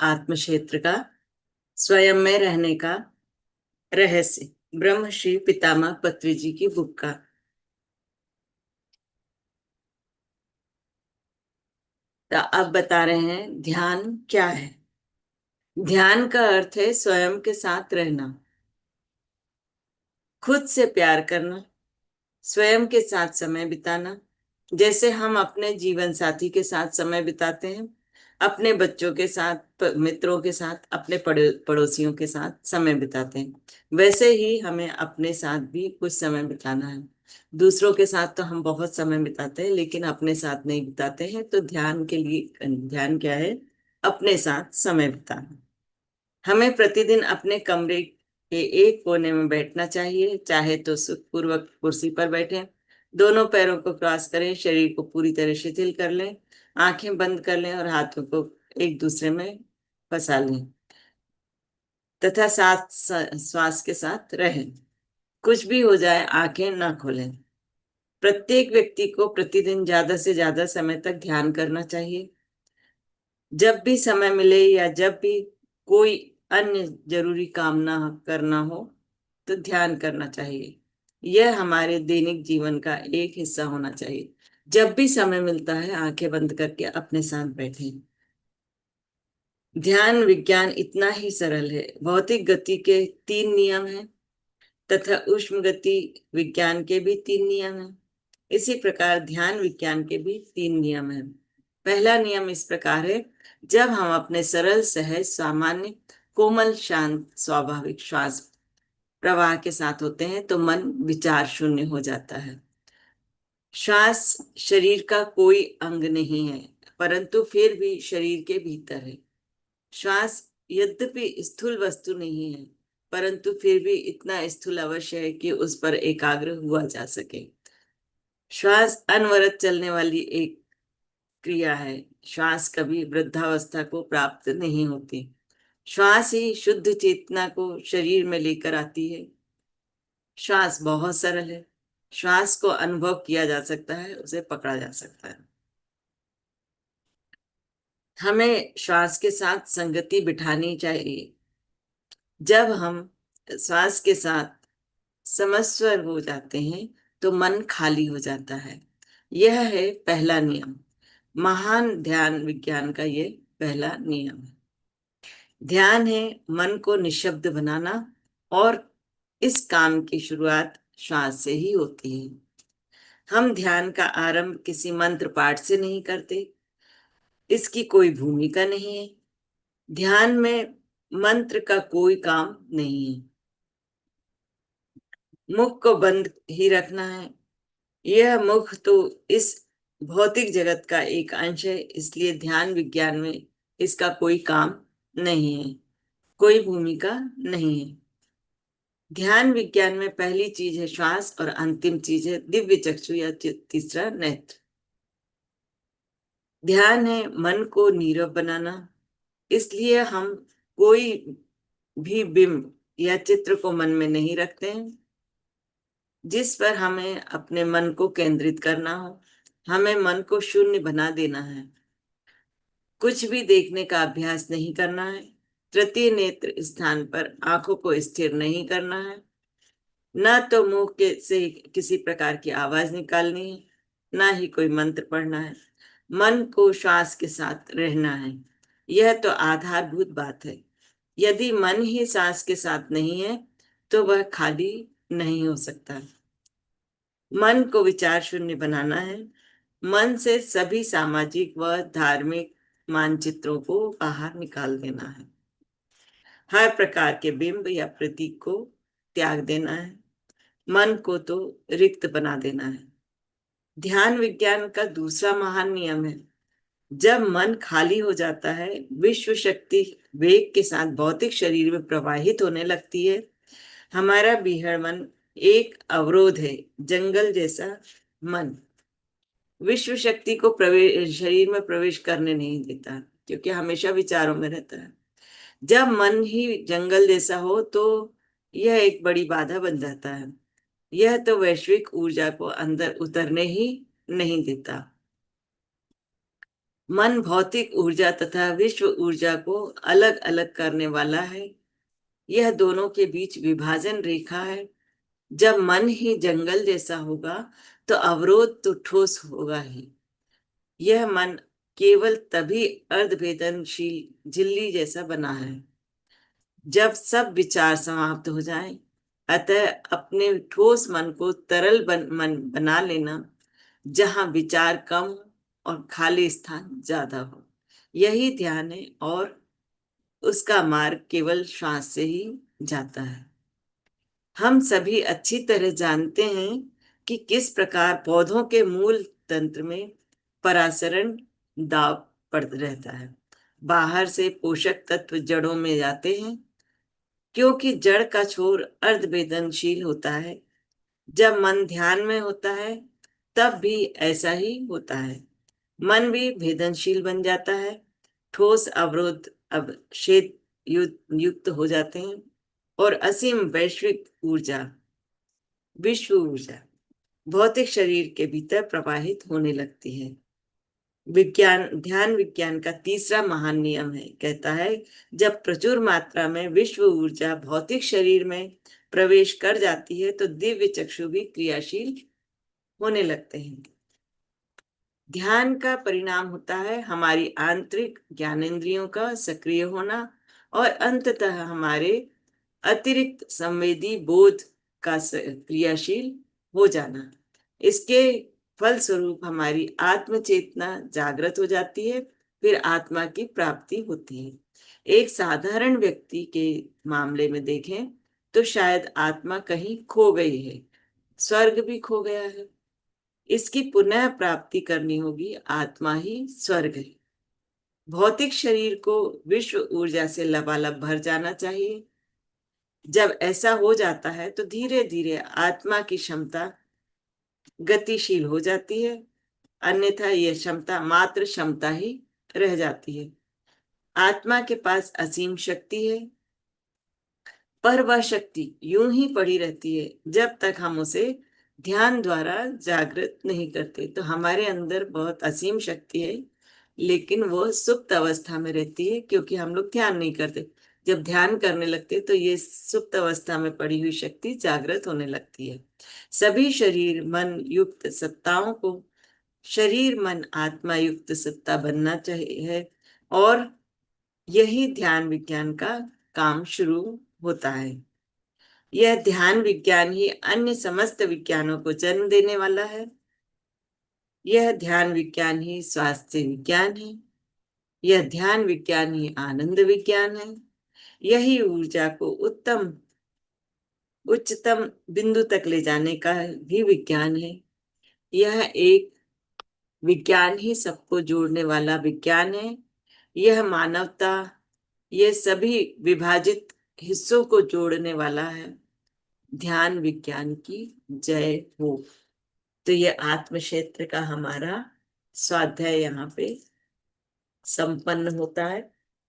आत्म क्षेत्र का, स्वयं में रहने का रहस्य, ब्रह्मश्री पितामह पत्री जी की बुक का। तो अब बता रहे हैं ध्यान क्या है। ध्यान का अर्थ है स्वयं के साथ रहना, खुद से प्यार करना, स्वयं के साथ समय बिताना। जैसे हम अपने जीवन साथी के साथ समय बिताते हैं, अपने बच्चों के साथ, मित्रों के साथ, अपने पड़ोसियों के साथ समय बिताते हैं, वैसे ही हमें अपने साथ भी कुछ समय बिताना है। दूसरों के साथ तो हम बहुत समय बिताते हैं, लेकिन अपने साथ नहीं बिताते हैं। तो ध्यान के लिए ध्यान क्या है? अपने साथ समय बिताना। हमें प्रतिदिन अपने कमरे के एक कोने में बैठना चाहिए, चाहे तो सुखपूर्वक कुर्सी पर बैठें, दोनों पैरों को क्रॉस करें, शरीर को पूरी तरह शिथिल कर लें, आंखें बंद कर लें और हाथों को एक दूसरे में फंसा लें तथा साथ श्वास के साथ रहें। कुछ भी हो जाए, आंखें ना खोलें। प्रत्येक व्यक्ति को प्रतिदिन ज्यादा से ज्यादा समय तक ध्यान करना चाहिए। जब भी समय मिले या जब भी कोई अन्य जरूरी काम ना करना हो, तो ध्यान करना चाहिए। यह हमारे दैनिक जीवन का एक हिस्सा होना चाहिए। जब भी समय मिलता है, आंखें बंद करके अपने साथ बैठें। ध्यान विज्ञान इतना ही सरल है। भौतिक गति के 3 नियम हैं तथा ऊष्म गति विज्ञान के भी 3 नियम हैं। इसी प्रकार ध्यान विज्ञान के भी 3 नियम हैं। पहला नियम इस प्रकार है, जब हम अपने सरल, सहज, सामान्य, कोमल, शांत, स्वाभाविक श्वास प्रवाह के साथ होते हैं तो मन विचार शून्य हो जाता है। श्वास शरीर का कोई अंग नहीं है, परंतु फिर भी शरीर के भीतर है। श्वास यद्यपि स्थूल वस्तु नहीं है, परंतु फिर भी इतना स्थूल अवश्य है कि उस पर एकाग्र हुआ जा सके। श्वास अनवरत चलने वाली एक क्रिया है। श्वास कभी वृद्धावस्था को प्राप्त नहीं होती। श्वास ही शुद्ध चेतना को शरीर में लेकर आती है। श्वास बहुत सरल है। श्वास को अनुभव किया जा सकता है, उसे पकड़ा जा सकता है। हमें श्वास के साथ संगति बिठानी चाहिए। जब हम श्वास के साथ समस्वर हो जाते हैं तो मन खाली हो जाता है। यह है पहला नियम। महान ध्यान विज्ञान का ये पहला नियम है। ध्यान है मन को निशब्द बनाना, और इस काम की शुरुआत श्वास से ही होती है। हम ध्यान का आरंभ किसी मंत्र पाठ से नहीं करते। इसकी कोई भूमिका नहीं है। ध्यान में मंत्र का कोई काम नहीं है। मुख को बंद ही रखना है। यह मुख तो इस भौतिक जगत का एक अंश है, इसलिए ध्यान विज्ञान में इसका कोई काम नहीं है, कोई भूमिका नहीं है। ध्यान विज्ञान में पहली चीज है श्वास और अंतिम चीज है दिव्य चक्षु या तीसरा नेत्र। ध्यान है मन को नीरव बनाना। इसलिए हम कोई भी बिंब या चित्र को मन में नहीं रखते हैं जिस पर हमें अपने मन को केंद्रित करना हो। हमें मन को शून्य बना देना है। कुछ भी देखने का अभ्यास नहीं करना है। तृतीय नेत्र स्थान पर आंखों को स्थिर नहीं करना है। ना तो मुंह के से किसी प्रकार की आवाज निकालनी है, ना ही कोई मंत्र पढ़ना है। मन को श्वास के साथ रहना है। यह तो आधारभूत बात है। यदि मन ही सांस के साथ नहीं है तो वह खाली नहीं हो सकता। मन को विचार शून्य बनाना है। मन से सभी सामाजिक व धार्मिक मानचित्रों को बाहर निकाल देना है। हर प्रकार के बिंब या प्रतीक को त्याग देना है। मन को तो रिक्त बना देना है। ध्यान विज्ञान का दूसरा महान नियम है, जब मन खाली हो जाता है, विश्व शक्ति वेग के साथ भौतिक शरीर में प्रवाहित होने लगती है। हमारा बीहड़ मन एक अवरोध है, जंगल जैसा मन विश्व शक्ति को प्रवेश शरीर में प्रवेश करने नहीं देता, क्योंकि हमेशा विचारों में रहता है। जब मन ही जंगल जैसा हो तो यह एक बड़ी बाधा बन जाता है। यह तो वैश्विक ऊर्जा को अंदर उतरने ही नहीं देता। मन भौतिक ऊर्जा तथा विश्व ऊर्जा को अलग अलग करने वाला है। यह दोनों के बीच विभाजन रेखा है। जब मन ही जंगल जैसा होगा तो अवरोध तो ठोस होगा ही। यह मन केवल तभी अर्धभेदनशील झिल्ली जैसा बना है जब सब विचार समाप्त हो जाएं। अतः अपने ठोस मन को तरल मन बना लेना, जहां विचार कम हो और खाली स्थान ज्यादा हो। यही ध्यान है और उसका मार्ग केवल श्वास से ही जाता है। हम सभी अच्छी तरह जानते हैं कि किस प्रकार पौधों के मूल तंत्र में परासरण दाव पड़ रहता है। बाहर से पोषक तत्व जड़ों में जाते हैं, क्योंकि जड़ का छोर अर्धवेदनशील होता है। जब मन ध्यान में होता है तब भी ऐसा ही होता है। मन भी भेदनशील बन जाता है। ठोस अवरोध अब छेद युक्त हो जाते हैं और असीम वैश्विक ऊर्जा, विश्व ऊर्जा भौतिक शरीर के भीतर प्रवाहित होने लगती है। ध्यान विज्ञान का तीसरा महान नियम है, कहता है जब प्रचुर मात्रा में विश्व ऊर्जा भौतिक शरीर में प्रवेश कर जाती है तो दिव्य चक्षु भी क्रियाशील होने लगते हैं। ध्यान का परिणाम होता है हमारी आंतरिक ज्ञानेंद्रियों का सक्रिय होना और अंततः हमारे अतिरिक्त संवेदी बोध का क्रियाशील हो जाना। इसके फलस्वरूप हमारी आत्म चेतना जागृत हो जाती है, फिर आत्मा की प्राप्ति होती है। एक साधारण व्यक्ति के मामले में देखें तो शायद आत्मा कहीं खो गई है, स्वर्ग भी खो गया है। इसकी पुनः प्राप्ति करनी होगी, आत्मा ही स्वर्ग है। भौतिक शरीर को विश्व ऊर्जा से लबालब भर जाना चाहिए। जब ऐसा हो जाता है तो धीरे धीरे आत्मा की क्षमता गतिशील हो जाती है, अन्यथा यह क्षमता मात्र क्षमता ही रह जाती है। आत्मा के पास असीम शक्ति है, पर वह शक्ति यूं ही पड़ी रहती है जब तक हम उसे ध्यान द्वारा जागृत नहीं करते। तो हमारे अंदर बहुत असीम शक्ति है, लेकिन वो सुप्त अवस्था में रहती है क्योंकि हम लोग ध्यान नहीं करते। जब ध्यान करने लगते तो ये सुप्त अवस्था में पड़ी हुई शक्ति जागृत होने लगती है। सभी शरीर मन युक्त सत्ताओं को शरीर मन आत्मा युक्त सत्ता बनना चाहिए और यही ध्यान विज्ञान का काम शुरू होता है। यह ध्यान विज्ञान ही अन्य समस्त विज्ञानों को जन्म देने वाला है। यह ध्यान विज्ञान ही स्वास्थ्य विज्ञान है। यह ध्यान विज्ञान ही आनंद विज्ञान है। यही ऊर्जा को उच्चतम बिंदु तक ले जाने का भी विज्ञान है। यह एक विज्ञान ही सबको जोड़ने वाला विज्ञान है। यह मानवता, ये सभी विभाजित हिस्सों को जोड़ने वाला है। ध्यान विज्ञान की जय हो। तो ये आत्म क्षेत्र का हमारा स्वाध्याय यहाँ पे संपन्न होता है।